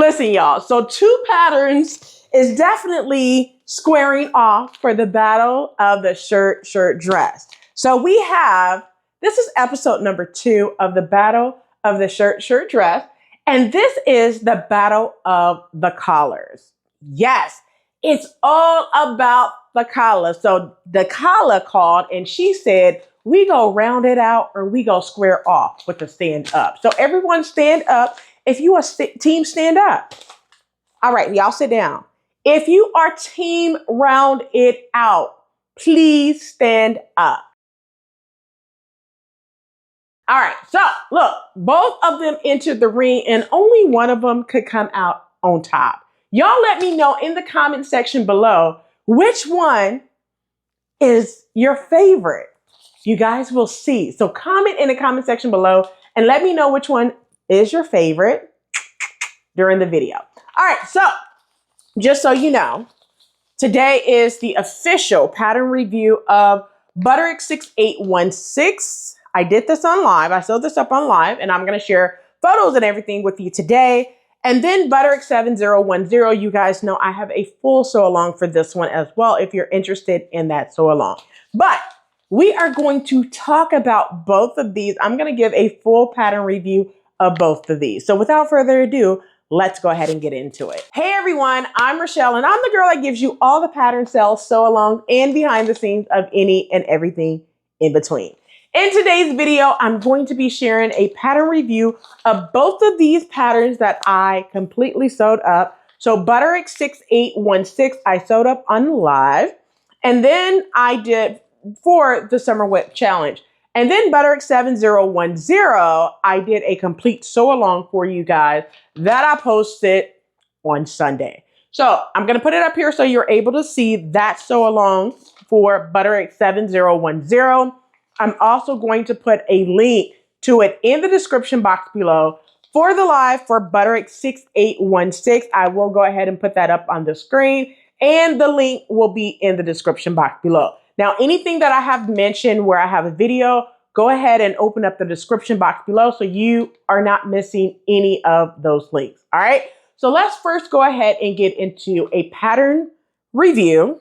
Listen, y'all. So 2 patterns is definitely squaring off for the battle of the shirt, dress. So we have, this is episode number 2 of the battle of the shirt, dress. And this is the battle of the collars. Yes, it's all about the collar. So the collar called and she said, we go round it out or we go square off with the stand up. So everyone stand up. If you are team stand up. All right, y'all sit down. If you are team round it out, please stand up. All right, so look, both of them entered the ring and only one of them could come out on top. Y'all let me know in the comment section below which one is your favorite. You guys will see. So comment in the comment section below and let me know which one is your favorite during the video. All right, so just so you know, today is the official pattern review of Butterick 6816. I did this on live. I sewed this up on live and I'm going to share photos and everything with you today. And then Butterick 7010, you guys know I have a full sew along for this one as well if you're interested in that sew along. But we are going to talk about both of these. I'm going to give a full pattern review of both of these. So without further ado, let's go ahead and get into it. Hey everyone, I'm Rochelle and I'm the girl that gives you all the pattern sales, sew along, and behind the scenes of any and everything in between. In today's video, I'm going to be sharing a pattern review of both of these patterns that I completely sewed up. So Butterick 6816, I sewed up on live, and then I did for the Summer Whip Challenge. And then Butterick 7010, I did a complete sew along for you guys that I posted on Sunday. So I'm going to put it up here so you're able to see that sew along for Butterick 7010. I'm also going to put a link to it in the description box below for the live for Butterick 6816. I will go ahead and put that up on the screen and the link will be in the description box below. Now, anything that I have mentioned where I have a video, go ahead and open up the description box below so you are not missing any of those links. All right. So let's first go ahead and get into a pattern review.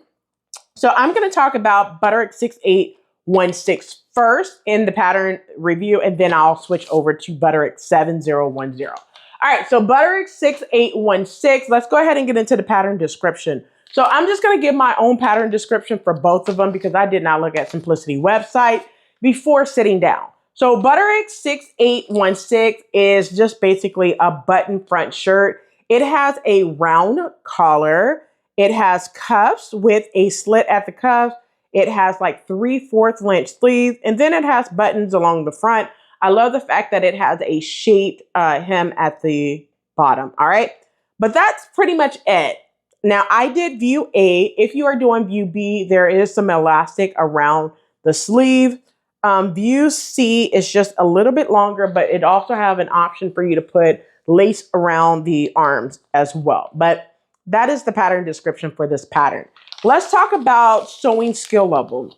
So I'm going to talk about Butterick 6816 first in the pattern review, and then I'll switch over to Butterick 7010. All right, so Butterick 6816, let's go ahead and get into the pattern description. So I'm just going to give my own pattern description for both of them because I did not look at Simplicity website before sitting down. So Butterick 6816 is just basically a button front shirt. It has a round collar. It has cuffs with a slit at the cuffs. It has like 3/4 length sleeves, and then it has buttons along the front. I love the fact that it has a shaped hem at the bottom. All right, but that's pretty much it. Now I did view A. If you are doing view B, there is some elastic around the sleeve. View C is just a little bit longer, but it also have an option for you to put lace around the arms as well. But that is the pattern description for this pattern. Let's talk about sewing skill level.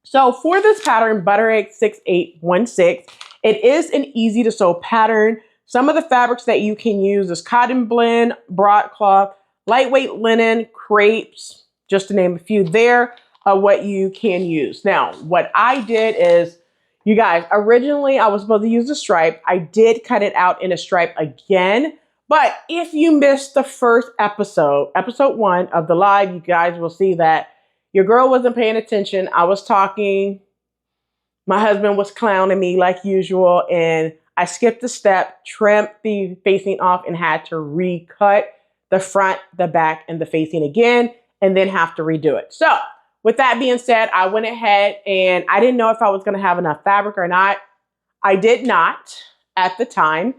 So for this pattern, Butterick 6816, it is an easy to sew pattern. Some of the fabrics that you can use is cotton blend, broadcloth, lightweight linen, crepes, just to name a few there are what you can use. Now, what I did is, you guys, originally I was supposed to use a stripe. I did cut it out in a stripe again. But if you missed the first episode, episode 1 of the live, you guys will see that your girl wasn't paying attention. I was talking. My husband was clowning me like usual. And I skipped a step, trimmed the facing off, and had to recut the front, the back, and the facing again, and then have to redo it. So with that being said, I went ahead and I didn't know if I was going to have enough fabric or not. I did not at the time.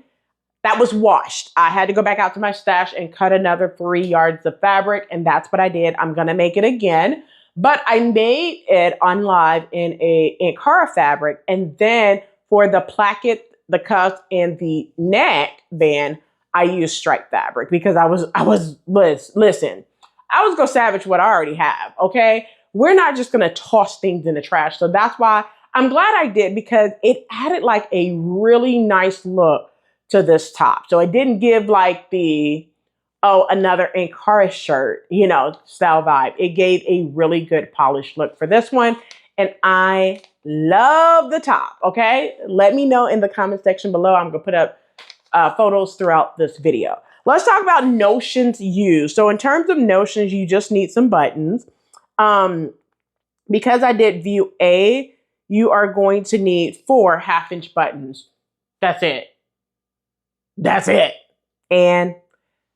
That was washed. I had to go back out to my stash and cut another 3 yards of fabric, and that's what I did. I'm gonna make it again, but I made it on live in a Ankara fabric, and then for the placket, the cuffs, and the neck band, I used stripe fabric because listen, I was gonna savage what I already have. Okay, we're not just gonna toss things in the trash, so that's why I'm glad I did because it added like a really nice look to this top. So it didn't give like the, oh, another Ankara shirt, you know, style vibe. It gave a really good polished look for this one. And I love the top, okay? Let me know in the comment section below. I'm gonna put up photos throughout this video. Let's talk about notions used. So in terms of notions, you just need some buttons. Because I did view A, you are going to need 4 half-inch buttons. That's it. That's it. And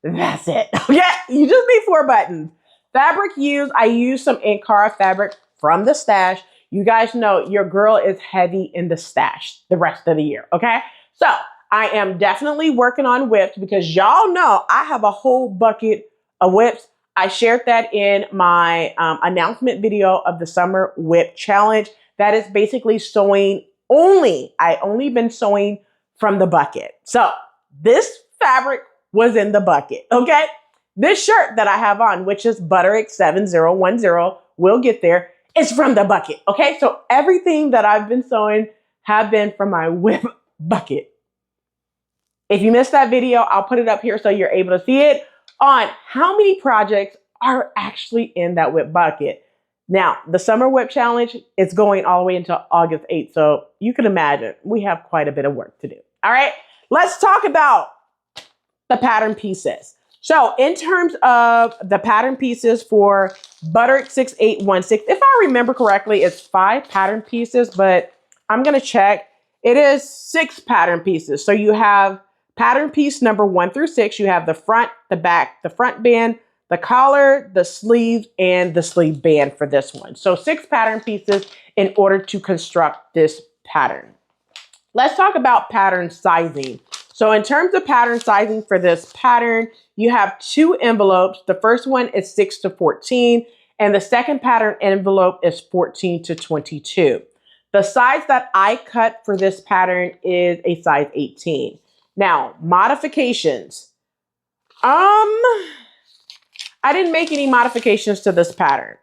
that's it. Okay, you just need 4 buttons. Fabric used, I used some Ankara fabric from the stash. You guys know your girl is heavy in the stash the rest of the year, okay? So I am definitely working on whips because y'all know I have a whole bucket of whips. I shared that in my announcement video of the summer whip challenge. That is basically sewing only. I only been sewing from the bucket. So this fabric was in the bucket, okay? This shirt that I have on, which is Butterick 7010, we'll get there, is from the bucket, okay? So everything that I've been sewing have been from my whip bucket. If you missed that video, I'll put it up here so you're able to see it on how many projects are actually in that whip bucket. Now, the summer whip challenge is going all the way until August 8th. So you can imagine we have quite a bit of work to do. All right, let's talk about the pattern pieces. So in terms of the pattern pieces for Butterick 6816, if I remember correctly, it's 5 pattern pieces, but I'm gonna check. It is 6 pattern pieces. So you have pattern piece number 1 through 6. You have the front, the back, the front band, the collar, the sleeves, and the sleeve band for this one. So 6 pattern pieces in order to construct this pattern. Let's talk about pattern sizing. So in terms of pattern sizing for this pattern, you have 2 envelopes. The first one is 6 to 14, and the second pattern envelope is 14 to 22. The size that I cut for this pattern is a size 18. Now, modifications. I didn't make any modifications to this pattern.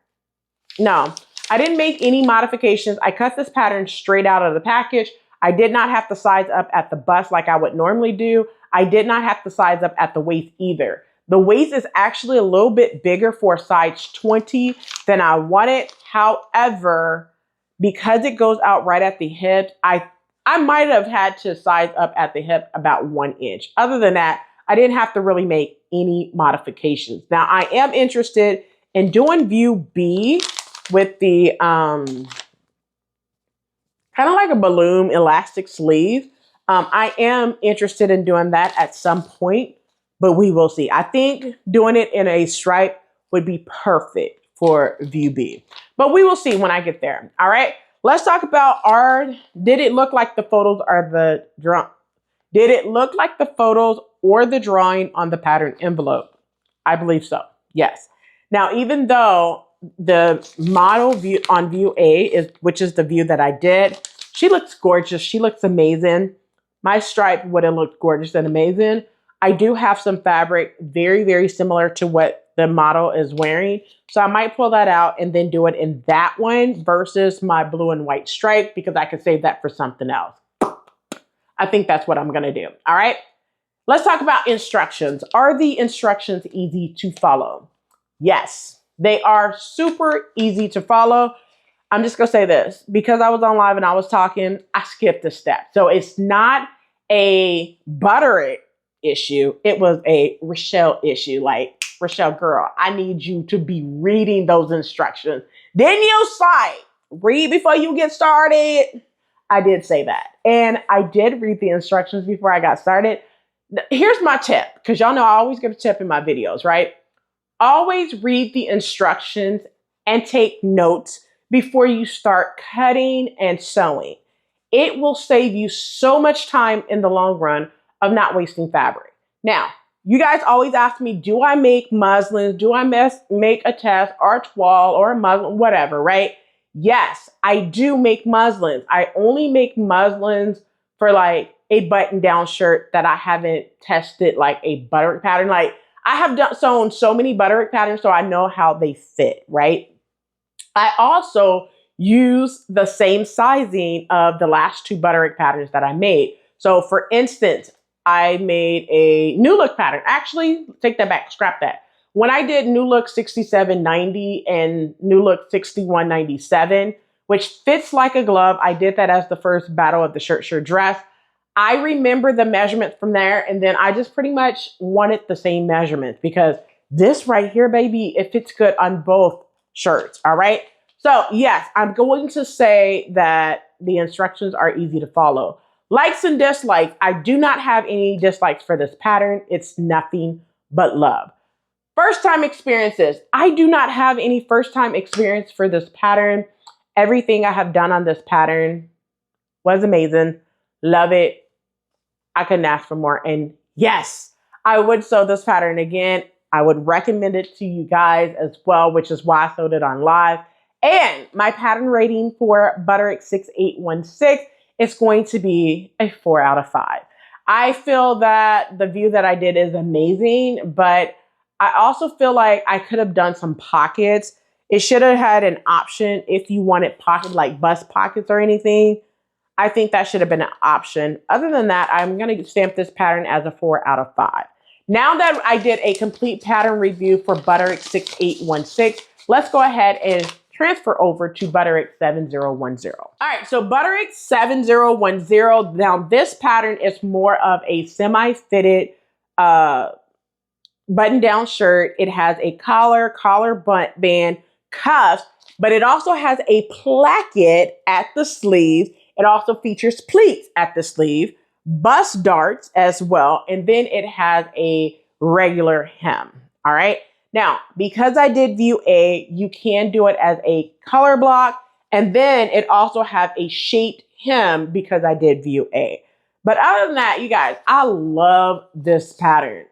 No, I didn't make any modifications. I cut this pattern straight out of the package. I did not have to size up at the bust like I would normally do. I did not have to size up at the waist either. The waist is actually a little bit bigger for a size 20 than I wanted. However, because it goes out right at the hip, I might have had to size up at the hip about 1 inch. Other than that, I didn't have to really make any modifications. Now, I am interested in doing view B with the kind of like a balloon elastic sleeve. I am interested in doing that at some point, but we will see. I think doing it in a stripe would be perfect for view B, but we will see when I get there. All right, let's talk about did it look like the photos or the drawing? Did it look like the photos or the drawing on the pattern envelope? I believe so, yes. Now, even though the model view on view A which is the view that I did, she looks gorgeous. She looks amazing. My stripe would have looked gorgeous and amazing. I do have some fabric very, very similar to what the model is wearing. So I might pull that out and then do it in that one versus my blue and white stripe because I could save that for something else. I think that's what I'm gonna do, all right? Let's talk about instructions. Are the instructions easy to follow? Yes, they are super easy to follow. I'm just gonna say this, because I was on live and I was talking, I skipped a step. So it's not a Butterick issue, it was a Rochelle issue. Like, Rochelle, girl, I need you to be reading those instructions. Then you slide, read before you get started. I did say that. And I did read the instructions before I got started. Here's my tip, because y'all know I always give a tip in my videos, right? Always read the instructions and take notes before you start cutting and sewing. It will save you so much time in the long run of not wasting fabric. Now, you guys always ask me, do I make muslins? Do I make a test or a toile or a muslin, whatever, right? Yes, I do make muslins. I only make muslins for like a button-down shirt that I haven't tested like a Butterick pattern. Like, I have sewn so many Butterick patterns so I know how they fit, right? I also use the same sizing of the last 2 Butterick patterns that I made. So for instance, I made a new look pattern. Actually, take that back, scrap that. When I did new look 6790 and new look 6197, which fits like a glove, I did that as the first battle of the shirt dress. I remember the measurements from there, and then I just pretty much wanted the same measurements because this right here, baby, it fits good on both shirts, all right? So yes, I'm going to say that the instructions are easy to follow. Likes and dislikes, I do not have any dislikes for this pattern. It's nothing but love. First time experiences, I do not have any first time experience for this pattern. Everything I have done on this pattern was amazing. Love it. I couldn't ask for more. And yes, I would sew this pattern again. I would recommend it to you guys as well, which is why I sewed it on live. And my pattern rating for Butterick 6816 is going to be a 4 out of 5. I feel that the view that I did is amazing, but I also feel like I could have done some pockets. It should have had an option if you wanted pocket, like bust pockets or anything. I think that should have been an option. Other than that, I'm going to stamp this pattern as a 4 out of 5. Now that I did a complete pattern review for Butterick 6816, let's go ahead and transfer over to Butterick 7010. All right, so Butterick 7010, now this pattern is more of a semi-fitted button-down shirt. It has a collar band, cuffs, but it also has a placket at the sleeve. It also features pleats at the sleeve, bust darts as well, and then it has a regular hem. All right. Now, because I did view A, you can do it as a color block, and then it also have a shaped hem because I did view A. But other than that, you guys, I love this pattern.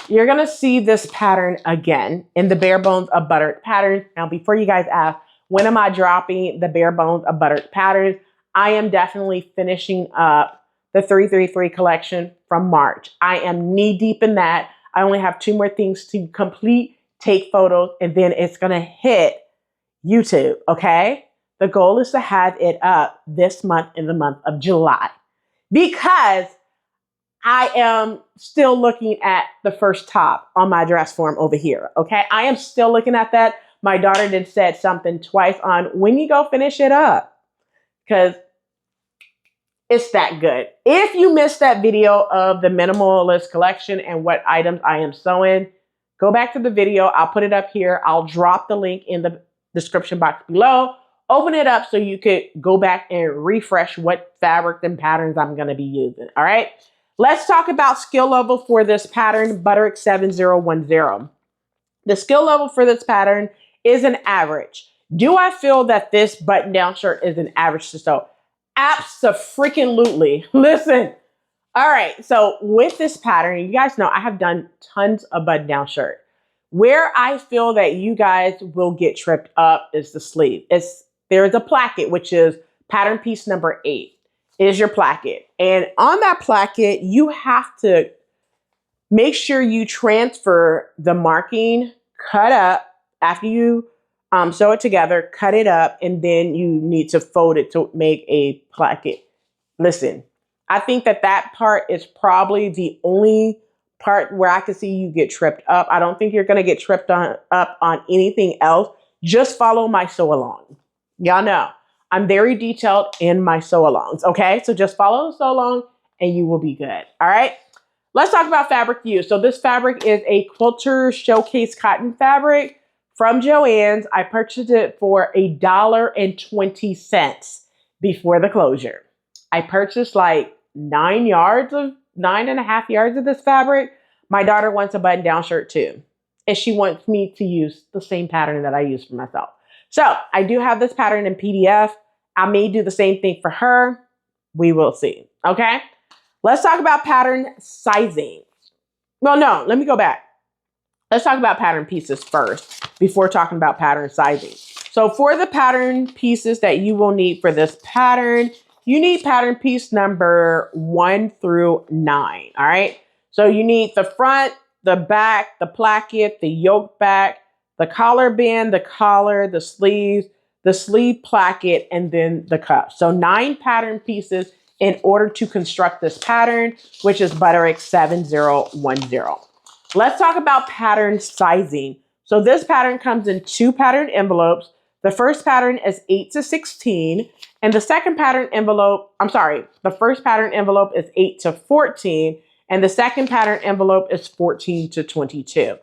You're going to see this pattern again in the bare bones of Butterick patterns. Now, before you guys ask, when am I dropping the bare bones of Butterick patterns? I am definitely finishing up the 333 collection from March. I am knee deep in that. I only have 2 more things to complete, take photos, and then it's going to hit YouTube, okay? The goal is to have it up this month in the month of July because I am still looking at the first top on my dress form over here, okay? I am still looking at that. My daughter did said something twice on when you go finish it up because it's that good. If you missed that video of the minimalist collection and what items I am sewing, go back to the video. I'll put it up here. I'll drop the link in the description box below. Open it up so you could go back and refresh what fabric and patterns I'm going to be using. All right. Let's talk about skill level for this pattern, Butterick 7010. The skill level for this pattern is an average. Do I feel that this button-down shirt is an average to sew? Abso-freaking-lutely. Listen. All right. So with this pattern, you guys know I have done tons of button-down shirt. Where I feel that you guys will get tripped up is the sleeve. There's a placket, which is pattern piece number 8. Is your placket. And on that placket, you have to make sure you transfer the marking, cut up after you sew it together, cut it up, and then you need to fold it to make a placket. Listen, I think that that part is probably the only part where I can see you get tripped up. I don't think you're going to get tripped up on anything else. Just follow my sew along. Y'all know I'm very detailed in my sew alongs. Okay, so just follow the sew along and you will be good. All right. Let's talk about fabric use. So this fabric is a Quilter Showcase cotton fabric from Joann's. I purchased it for $1.20 before the closure. I purchased like 9.5 yards of this fabric. My daughter wants a button-down shirt too, and she wants me to use the same pattern that I use for myself. So I do have this pattern in PDF. I may do the same thing for her. We will see. Okay. Let's talk about pattern sizing. Well, no, let me go back. Let's talk about pattern pieces first before talking about pattern sizing. So for the pattern pieces that you will need for this pattern, you need pattern piece number 1 through 9. All right. So you need the front, the back, the placket, the yoke back, the collar band, the collar, the sleeve placket, and then the cuff. So 9 pattern pieces in order to construct this pattern, which is Butterick 7010. Let's talk about pattern sizing. So this pattern comes in 2 pattern envelopes. The first pattern is 8 to 16, and the second pattern envelope, the first pattern envelope is 8 to 14, and the second pattern envelope is 14 to 22.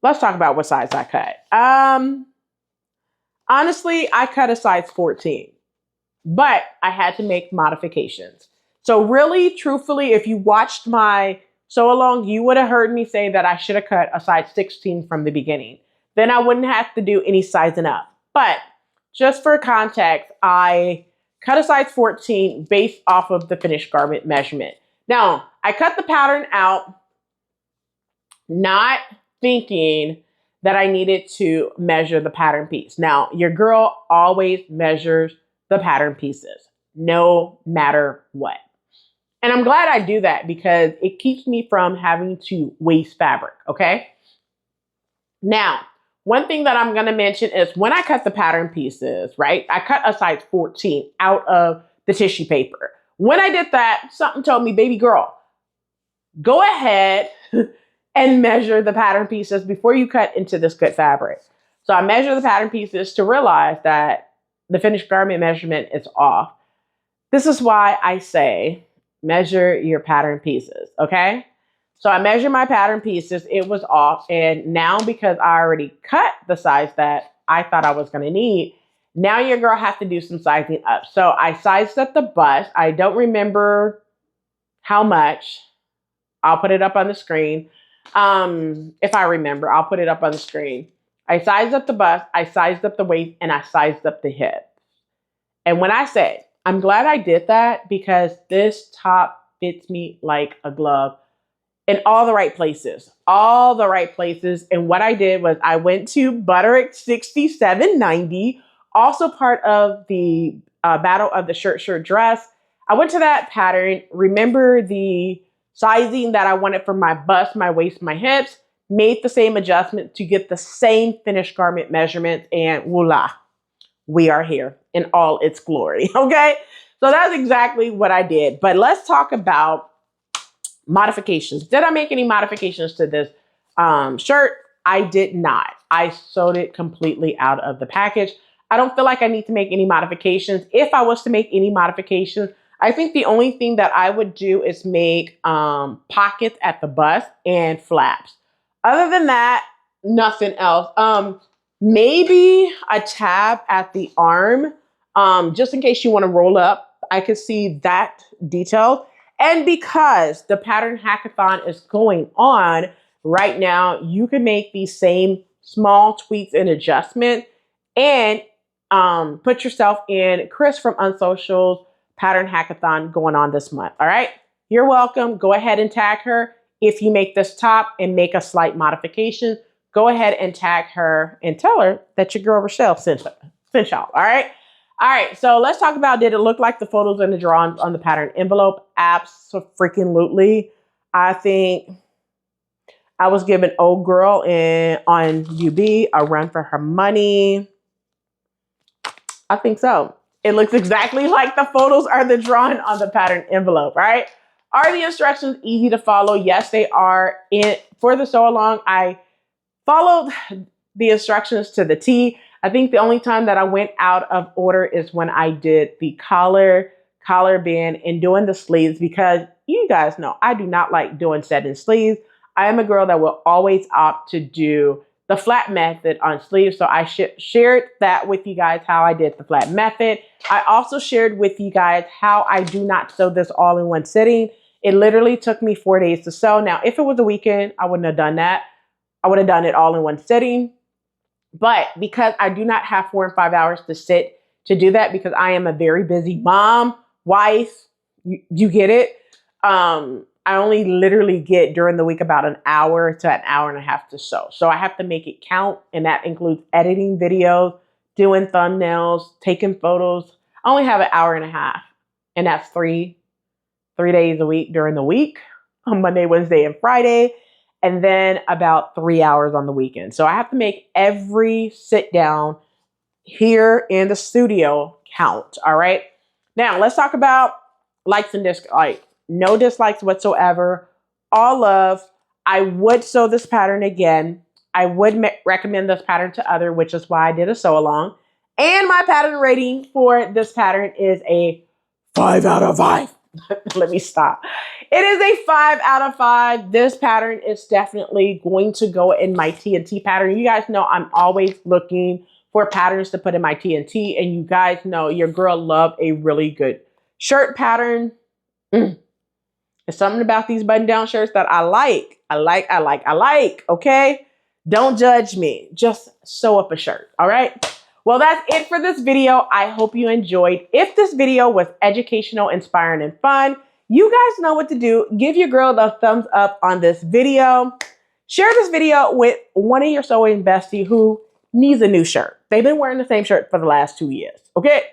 Let's talk about what size I cut. Honestly, I cut a size 14, but I had to make modifications. So really, truthfully, if you watched my sew along, you would have heard me say that I should have cut a size 16 from the beginning. Then I wouldn't have to do any sizing up. But just for context, I cut a size 14 based off of the finished garment measurement. Now, I cut the pattern out, not thinking that I needed to measure the pattern piece. Now, your girl always measures the pattern pieces, no matter what. And I'm glad I do that because it keeps me from having to waste fabric, okay? Now, one thing that I'm gonna mention is when I cut the pattern pieces, right? I cut a size 14 out of the tissue paper. When I did that, something told me, baby girl, go ahead and measure the pattern pieces before you cut into this good fabric. So I measure the pattern pieces to realize that the finished garment measurement is off. This is why I say measure your pattern pieces, okay? So I measured my pattern pieces, it was off, and now because I already cut the size that I thought I was gonna need, now your girl has to do some sizing up. So I sized up the bust. I don't remember how much. I'll put it up on the screen. If I remember, I'll put it up on the screen. I sized up the bust, I sized up the waist, and I sized up the hip. And when I say, I'm glad I did that because this top fits me like a glove in all the right places, all the right places. And what I did was I went to Butterick 6790, also part of the Battle of the Shirt Dress. I went to that pattern, remember the sizing that I wanted for my bust, my waist, my hips, made the same adjustment to get the same finished garment measurements, and voila, we are here in all its glory, okay? So that's exactly what I did. But let's talk about modifications. Did I make any modifications to this shirt? I did not. I sewed it completely out of the package. I don't feel like I need to make any modifications. If I was to make any modifications, I think the only thing that I would do is make pockets at the bust and flaps. Other than that, nothing else. Maybe a tab at the arm, just in case you want to roll up. I could see that detail. And because the pattern hackathon is going on right now, you can make these same small tweaks and adjustments and put yourself in Kris from Unsocial's pattern hackathon going on this month. All right. You're welcome. Go ahead and tag her. If you make this top and make a slight modification, go ahead and tag her and tell her that your girl Rochelle sent y'all. All right. All right. So let's talk about, did it look like the photos and the drawings on the pattern envelope? Absolutely. I think I was giving old girl on UB a run for her money. I think so. It looks exactly like the photos are the drawing on the pattern envelope, right? Are the instructions easy to follow? Yes, they are. For the sew along, I followed the instructions to the T. I think the only time that I went out of order is when I did the collar band, and doing the sleeves, because you guys know I do not like doing set-in sleeves. I am a girl that will always opt to do the flat method on sleeves. So I shared that with you guys, how I did the flat method. I also shared with you guys how I do not sew this all in one sitting. It literally took me 4 days to sew. Now, if it was a weekend, I wouldn't have done that. I would have done it all in one sitting. But because I do not have 4 and 5 hours to sit to do that, because I am a very busy mom, wife, you get it. I only literally get during the week about an hour to an hour and a half to sew. So I have to make it count. And that includes editing videos, doing thumbnails, taking photos. I only have an hour and a half. And that's three days a week during the week, on Monday, Wednesday, and Friday. And then about 3 hours on the weekend. So I have to make every sit down here in the studio count. All right. Now let's talk about likes and dislikes, like no dislikes whatsoever. All love. I would sew this pattern again. I would recommend this pattern to others, which is why I did a sew along. And my pattern rating for this pattern is a 5 out of 5. Let me stop. It is a 5 out of 5. This pattern is definitely going to go in my TNT pattern. You guys know I'm always looking for patterns to put in my TNT, and you guys know your girl love a really good shirt pattern. There's something about these button-down shirts that I like. I like, okay? Don't judge me. Just sew up a shirt, all right? Well, that's it for this video. I hope you enjoyed. If this video was educational, inspiring, and fun, you guys know what to do. Give your girl the thumbs up on this video. Share this video with one of your sewing bestie who needs a new shirt. They've been wearing the same shirt for the last 2 years, okay?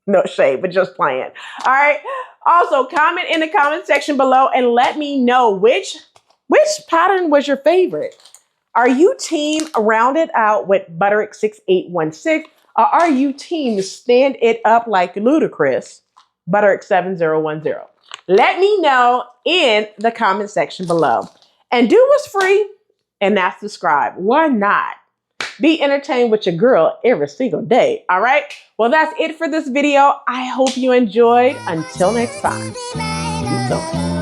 No shade, but just playing. All right. Also, comment in the comment section below and let me know which pattern was your favorite. Are you team round it out with Butterick 6816, or are you team stand it up like Ludacris, Butterick 7010? Let me know in the comment section below. And do what's free, and that's subscribe. Why not? Be entertained with your girl every single day, all right? Well, that's it for this video. I hope you enjoyed. Until next time, keep sewing.